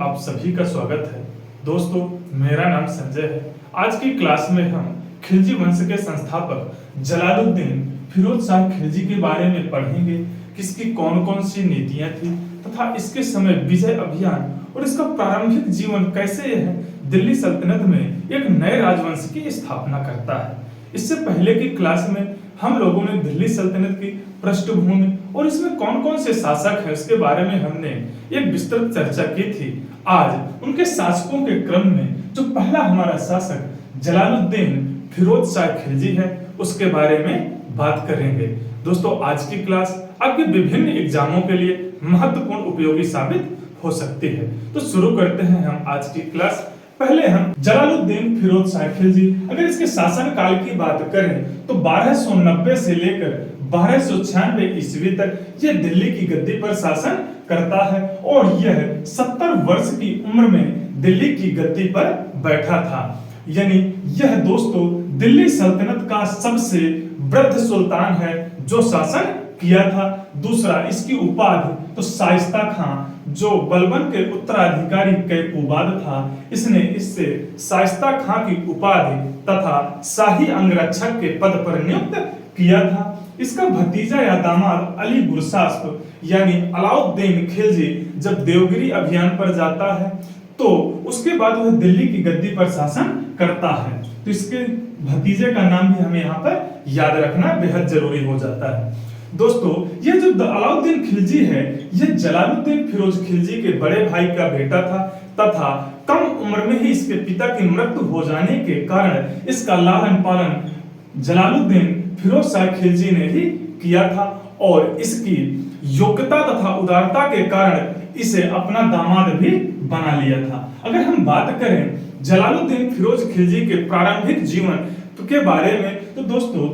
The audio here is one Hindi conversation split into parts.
आप सभी का स्वागत है। दोस्तों, मेरा नाम संजय है। आज की क्लास में हम खिलजी वंश के संस्थापक जलालुद्दीन फिरोज शाह खिलजी के बारे में पढ़ेंगे। किसकी कौन कौन सी नीतियां थी तथा इसके समय विजय अभियान और इसका प्रारंभिक जीवन कैसे यह दिल्ली सल्तनत में एक नए राजवंश की स्थापना करता है। इससे पहले की क्लास में हम लोगों ने दिल्ली सल्तनत की पृष्ठभूमि और इसमें कौन कौन से शासक हैं उसके बारे में हमने एक विस्तृत चर्चा की थी। आज उनके शासकों के क्रम में जो पहला हमारा शासक जलालुद्दीन फिरोज शाह खिलजी है उसके बारे में बात करेंगे। दोस्तों, आज की क्लास आपके विभिन्न एग्जामों के लिए महत्वपूर्ण उपयोगी साबित हो सकती है। तो शुरू करते हैं हम आज की क्लास। पहले हम जलालुद्दीन फिरोज शाह खिलजी, अगर इसके शासन काल की बात करें तो 1290 से लेकर 1296 ईस्वी तक यह दिल्ली की गद्दी पर शासन करता है और यह 70 वर्ष की उम्र में दिल्ली की गद्दी पर बैठा था। यानी यह दोस्तों दिल्ली सल्तनत का सबसे वृद्ध सुल्तान है जो शासन किया था। दूसरा, इसकी उपाधि तो शाइस्ता खां, जो बलबन के उत्तराधिकारी कैकूबाद था, इसने इससे शाइस्ता खां की उपाधि तथा शाही अंगरक्षक के पद पर नियुक्त किया था। इसका भतीजा या दामाद अली गुरशास्प यानी अलाउद्दीन खिलजी जब देवगिरी अभियान पर जाता है तो उसके बाद वह दिल्ली की गद्दी पर शासन करता है। तो इसके भतीजे का नाम भी हमें यहाँ पर याद रखना बेहद जरूरी हो जाता है। दोस्तों, यह जो अलाउद्दीन खिलजी है यह जलालुद्दीन फिरोज खिलजी के बड़े भाई का बेटा था तथा कम उम्र में ही इसके पिता की मृत्यु हो जाने के कारण इसका लालन पालन जलालुद्दीन फिरोज शाह खिलजी ने ही किया था और इसकी योग्यता तथा उदारता के कारण इसे अपना दामाद भी बना लिया था। अगर हम बात करें जलालुद्दीन फिरोज खिलजी के प्रारंभिक जीवन के बारे में तो दोस्तों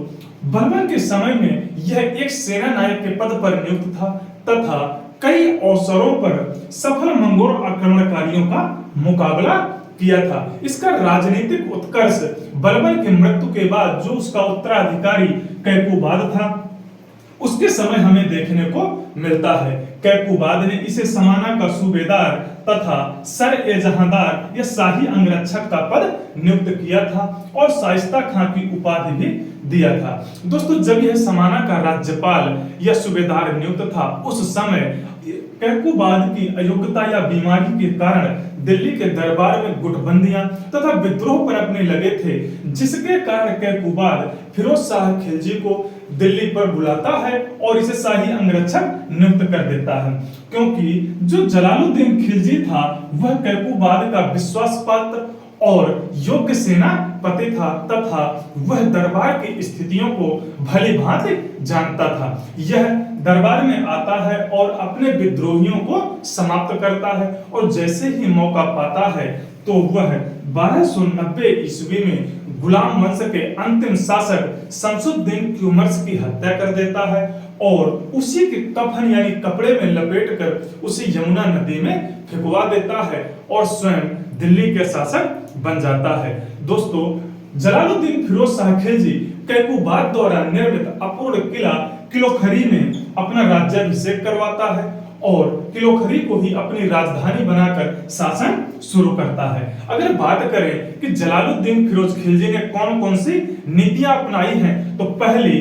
बलबन के समय में यह एक सेना नायक के पद पर नियुक्त था तथा कई अवसरों पर सफल मंगोल आक्रमणकारियों का मुकाबला किया था। इसका राजनीतिक उत्कर्ष बलबन की मृत्यु के बाद जो उसका उत्तराधिकारी कैकूबाद था उसके समय हमें देखने को मिलता है। कैकूबाद ने इसे समाना का सूबेदार तथा सर ए जहांदार या शाही अंगरक्षक का पद नियुक्त किया था और शाइस्ता खां की उपाधि भी दिया था। दोस्तों, जब यह समाना का राज्यपाल या सूबेदार नियुक्त था उस समय कैकूबाद की अयोग्यता या बीमारी के कारण दिल्ली के दरबार में गुटबंदियां तथा विद्रोह पनपने लगे थे, जिसके कारण कैकूबाद फिरोज शाह खिलजी को दिल्ली पर बुलाता है और इसे शाही अंगरक्षक नियुक्त कर देता है। क्योंकि जो जलालुद्दीन खिलजी था वह कैकूबाद का विश्वास पात्र और योग्य सेनापति था तथा वह दरबार की स्थितियों को भली भांति जानता था। यह दरबार में आता है और अपने विद्रोहियों को समाप्त करता है और जैसे ही मौका पाता है तो वह 1290 ईस्वी में गुलाम वंश के अंतिम शासक शमसुद्दीन क्यूमर्स की हत्या कर देता है और उसी के कफन यानी कपड़े में लपेटकर उसे यमुना नदी में फेंकवा देता है और स्वयं दिल्ली के शासक बन जाता है। दोस्तों, जलालुद्दीन फिरोज शाह खिलजी कैकूबाद द्वारा निर्मित अपूर्ण किला किलोखरी में अपना राज्याभिषेक करवाता है और किलोखरी को ही अपनी राजधानी बनाकर शासन शुरू करता है। अगर बात करें कि जलालुद्दीन फिरोज खिलजी ने कौन कौन सी नीतियां अपनाई हैं तो पहली,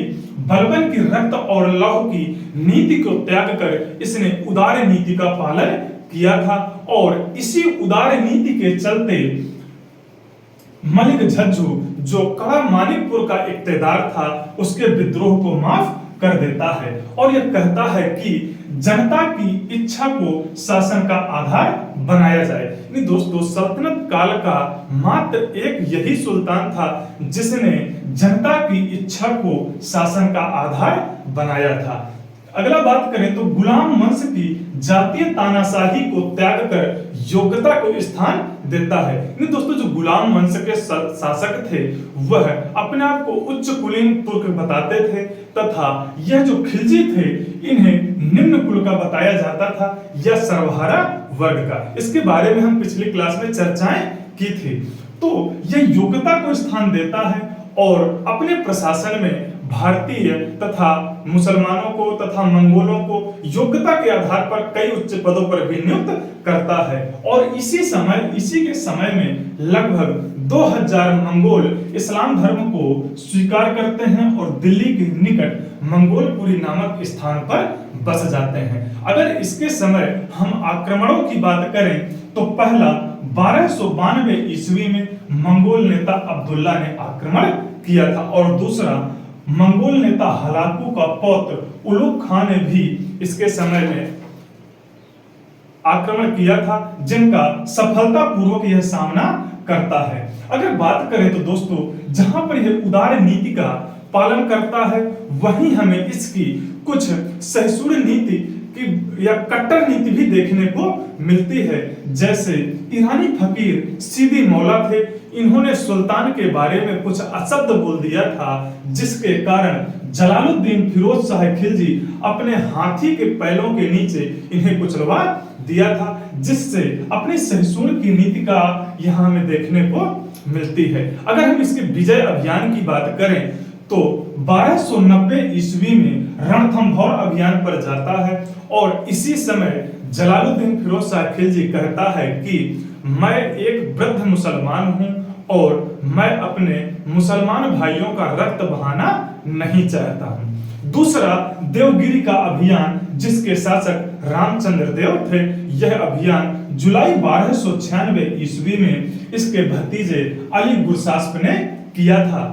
बलबन की रक्त और लौह की नीति को त्याग कर इसने उदार नीति का पालन किया था और इसी उदार नीति के चलते मलिक झज्जू जो कड़ा मानिकपुर का इक्तेदार था उसके विद्रोह को माफ कर देता है और यह कहता है कि जनता की इच्छा को शासन का आधार बनाया जाए। नहीं दोस्तों, सल्तनत काल का मात्र एक यही सुल्तान था जिसने जनता की इच्छा को शासन का आधार बनाया था। अगला बात करें तो गुलाम वंश की जातीय तानाशाही को त्याग कर योग्यता को स्थान देता है। नहीं दोस्तों, जो गुलाम वंश के शासक थे वह अपने आप को उच्च कुलीन तुर्क बताते थे तथा यह जो खिलजी थे इन्हें निम्न कुल का बताया जाता था या सर्वहारा वर्ग का। इसके बारे में हम पिछली क्लास में चर्चाएं की थी। तो यह योग्यता को स्थान देता है और अपने प्रशासन में भारतीय तथा मुसलमानों को तथा मंगोलों को योग्यता के आधार पर कई उच्च पदों पर भी नियुक्त करता है। और इसी के समय में लगभग 2000 मंगोल इस्लाम धर्म को स्वीकार करते हैं और दिल्ली के निकट मंगोलपुरी नामक स्थान पर बस जाते हैं। अगर इसके समय हम आक्रमणों की बात करें तो पहला 1292 ईस्वी में मंगोल नेता अब्दुल्ला ने आक्रमण किया था और दूसरा मंगोल नेता हलाकू का पौत्र उलुग खान ने भी इसके समय में आक्रमण किया था, जिनका सफलतापूर्वक यह सामना करता है। अगर बात करें तो दोस्तों, जहां पर यह उदार नीति का पालन करता है वहीं हमें इसकी कुछ सहिष्णु नीति की या कट्टर नीति भी देखने को मिलती है। जैसे ईरानी फकीर सीदी मौला थे, इन्होंने सुल्तान के बारे में कुछ अपशब्द बोल दिया था, जिसके कारण जलालुद्दीन फिरोज शाह खिलजी अपने हाथी के पैरों के नीचे इन्हें कुचलवा दिया था, जिससे अपनी सहिष्णु की नीति का यहाँ हमें देखने को मिलती है। अगर हम इसके विजय अभियान की बात करें तो 1290 ईस्वी में रणथंभौर अभियान पर जाता है और इसी समय जलालुद्दीन फिरोज शाह खिलजी कहता है कि मैं एक वृद्ध मुसलमान हूं और मैं अपने मुसलमान भाइयों का रक्त बहाना नहीं चाहता हूं। दूसरा देवगिरी का अभियान, जिसके शासक रामचंद्र देव थे, यह अभियान जुलाई 1296 ईस्वी में इसके भतीजे अली गुरशास्प ने किया था।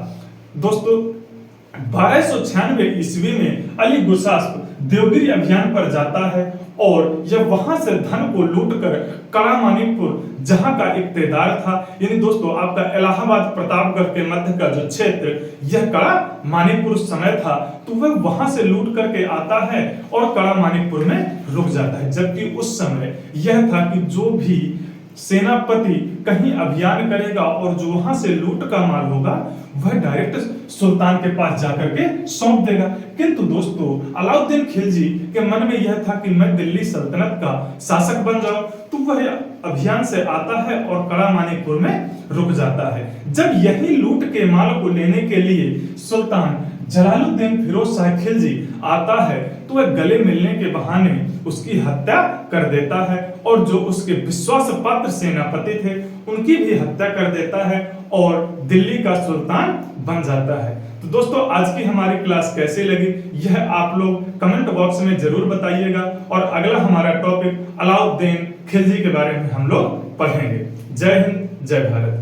दोस्तों 1296 ईस्वी में अली गुरशास्प देवगिरी अभियान पर जाता है और यह वहां से धन को लूटकर कड़ा मानिकपुर, जहां का इक्तेदार था, यानी दोस्तों आपका इलाहाबाद प्रतापगढ़ के मध्य का जो क्षेत्र, यह कड़ा मानिकपुर उस समय था, तो वह वहां से लूट करके आता है और कड़ा मानिकपुर में रुक जाता है। जबकि उस समय यह था कि जो भी सेनापति कहीं अभियान करेगा और जो वहां से लूट का माल होगा वह डायरेक्ट सुल्तान के पास जाकर के सौंप देगा। किंतु दोस्तों अलाउद्दीन खिलजी के मन में यह था कि मैं दिल्ली सल्तनत का शासक बन जाऊं, तो वह अभियान से आता है और कड़ा मानिकपुर में रुक जाता है। जब यही लूट के माल को लेने के लिए सुल्तान जलालुद्दीन फिरोज शाह खिलजी आता है तो वह गले मिलने के बहाने उसकी हत्या कर देता है और जो उसके विश्वास पात्र सेनापति थे उनकी भी हत्या कर देता है और दिल्ली का सुल्तान बन जाता है। तो दोस्तों आज की हमारी क्लास कैसी लगी यह आप लोग कमेंट बॉक्स में जरूर बताइएगा और अगला हमारा टॉपिक अलाउद्दीन खिलजी के बारे में हम लोग पढ़ेंगे। जय हिंद, जय भारत।